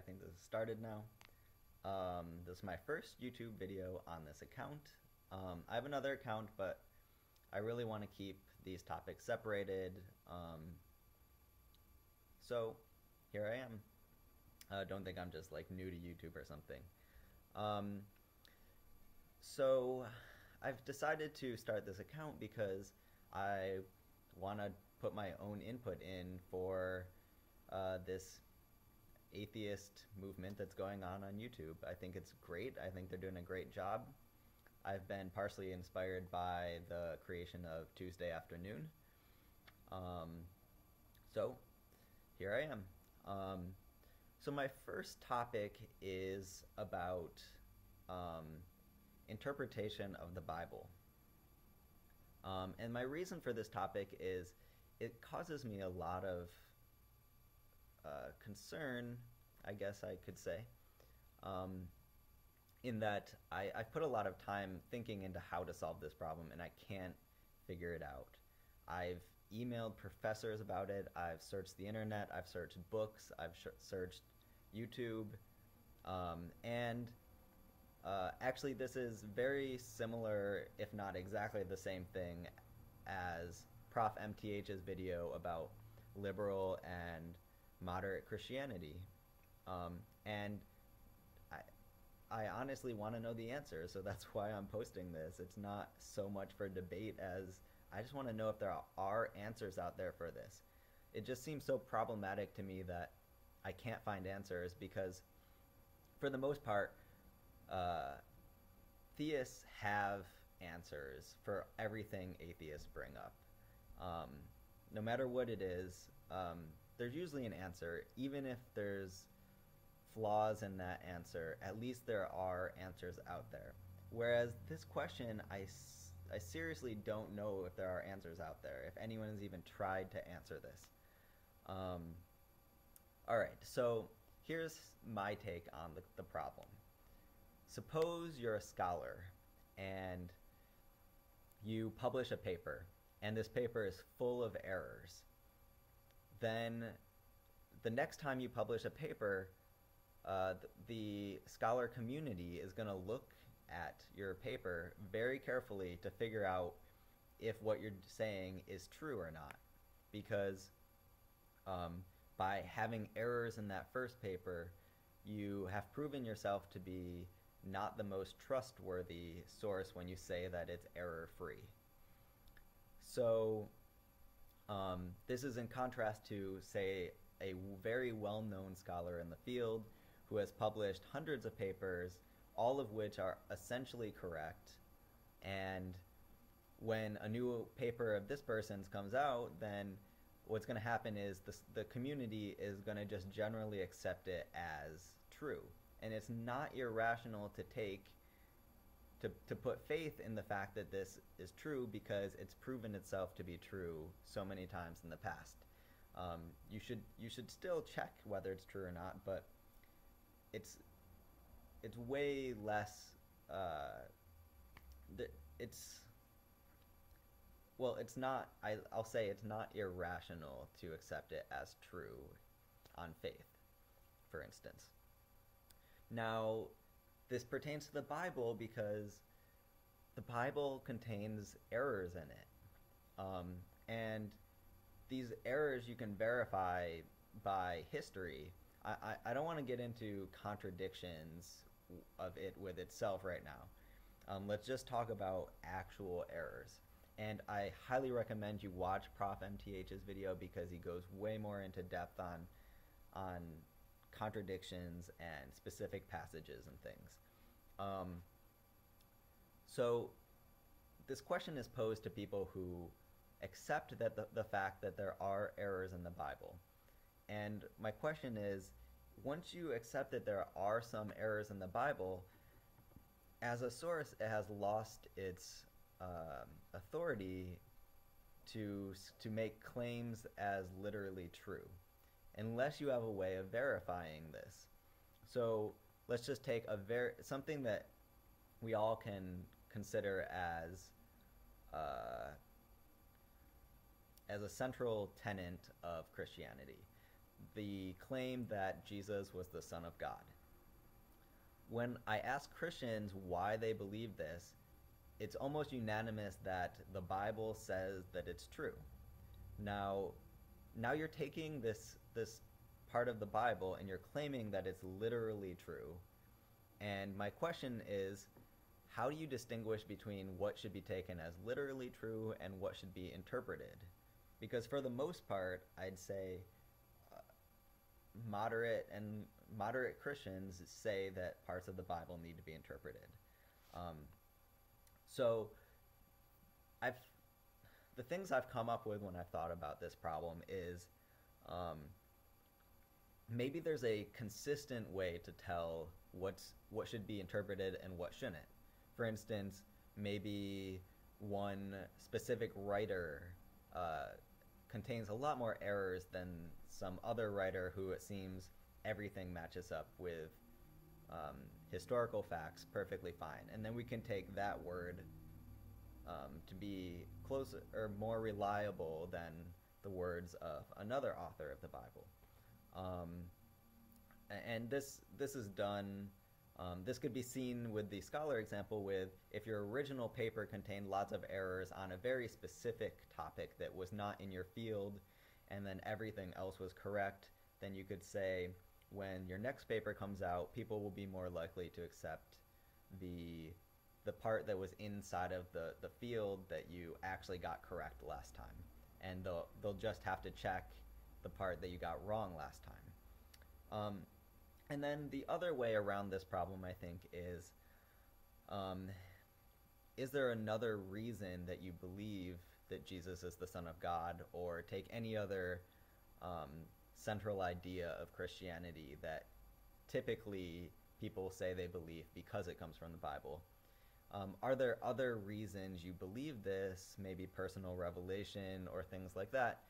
think this has started now. This is my first YouTube video on this account. I have another account, but I really want to keep these topics separated. So here I am. Don't think I'm just like new to YouTube or something. So I've decided to start this account because I want to put my own input in for this atheist movement that's going on YouTube. I think it's great. I think they're doing a great job. I've been partially inspired by the creation of Tuesday Afternoon. So here I am. So my first topic is about interpretation of the Bible. And my reason for this topic is it causes me a lot of concern, I guess I could say, in that I've put a lot of time thinking into how to solve this problem, and I can't figure it out. I've emailed professors about it, I've searched the internet, I've searched books, I've searched YouTube, and actually this is very similar, if not exactly the same thing, as Prof. MTH's video about liberal and moderate Christianity. And I honestly want to know the answer, so that's why I'm posting this. It's not so much for debate as I just want to know if there are answers out there for this. It just seems so problematic to me that I can't find answers because, for the most part, theists have answers for everything atheists bring up. No matter what it is, there's usually an answer. Even if there's flaws in that answer, at least there are answers out there. Whereas this question, I seriously don't know if there are answers out there, if anyone has even tried to answer this. Alright, so here's my take on the problem. Suppose you're a scholar and you publish a paper, and this paper is full of errors. Then the next time you publish a paper, the scholar community is going to look at your paper very carefully to figure out if what you're saying is true or not. Because by having errors in that first paper, you have proven yourself to be not the most trustworthy source when you say that it's error-free. So this is in contrast to, say, a very well-known scholar in the field who has published hundreds of papers, all of which are essentially correct. And when a new paper of this person's comes out, then what's going to happen is the community is going to just generally accept it as true. And it's not irrational to put faith in the fact that this is true because it's proven itself to be true so many times in the past. You should still check whether it's true or not, but it's way less. It's not. I'll say it's not irrational to accept it as true on faith, for instance. Now, this pertains to the Bible because the Bible contains errors in it. And these errors you can verify by history. I don't want to get into contradictions of it with itself right now. Let's just talk about actual errors. And I highly recommend you watch Prof. MTH's video because he goes way more into depth on contradictions and specific passages and things. So this question is posed to people who accept that the fact that there are errors in the Bible. And my question is, once you accept that there are some errors in the Bible, as a source, it has lost its authority to make claims as literally true, unless you have a way of verifying this. So let's just take something that we all can consider as a central tenet of Christianity. the claim that Jesus was the Son of God. When I ask Christians why they believe this, it's almost unanimous that the Bible says that it's true. Now you're taking this part of the Bible and you're claiming that it's literally true. And my question is, how do you distinguish between what should be taken as literally true and what should be interpreted? Because for the most part, I'd say moderate Christians say that parts of the Bible need to be interpreted. So the things I've come up with when I've thought about this problem is maybe there's a consistent way to tell what should be interpreted and what shouldn't. For instance, maybe one specific writer contains a lot more errors than some other writer who it seems everything matches up with historical facts perfectly fine. And then we can take that word to be closer or more reliable than the words of another author of the Bible. And this is done. This could be seen with the scholar example with if your original paper contained lots of errors on a very specific topic that was not in your field, and then everything else was correct, then you could say when your next paper comes out, people will be more likely to accept the part that was inside of the field that you actually got correct last time. And they'll just have to check the part that you got wrong last time. And then the other way around this problem, I think, is there another reason that you believe that Jesus is the Son of God, or take any other central idea of Christianity that typically people say they believe because it comes from the Bible? Are there other reasons you believe this, maybe personal revelation or things like that,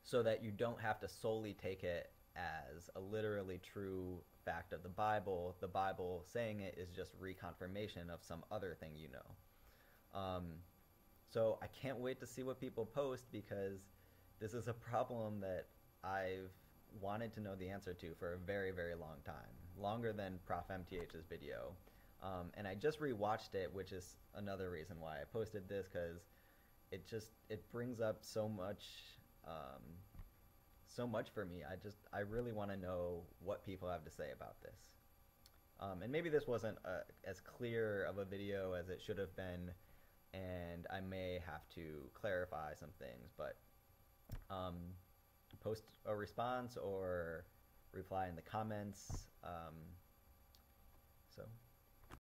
so that you don't have to solely take it as a literally true fact of the Bible saying it is just reconfirmation of some other thing you know? So I can't wait to see what people post, because this is a problem that I've wanted to know the answer to for a very, very long time, longer than Prof. MTH's video. And I just rewatched it, which is another reason why I posted this, because it brings up so much for me. I really want to know what people have to say about this. And maybe this wasn't as clear of a video as it should have been, and I may have to clarify some things, but post a response or reply in the comments. So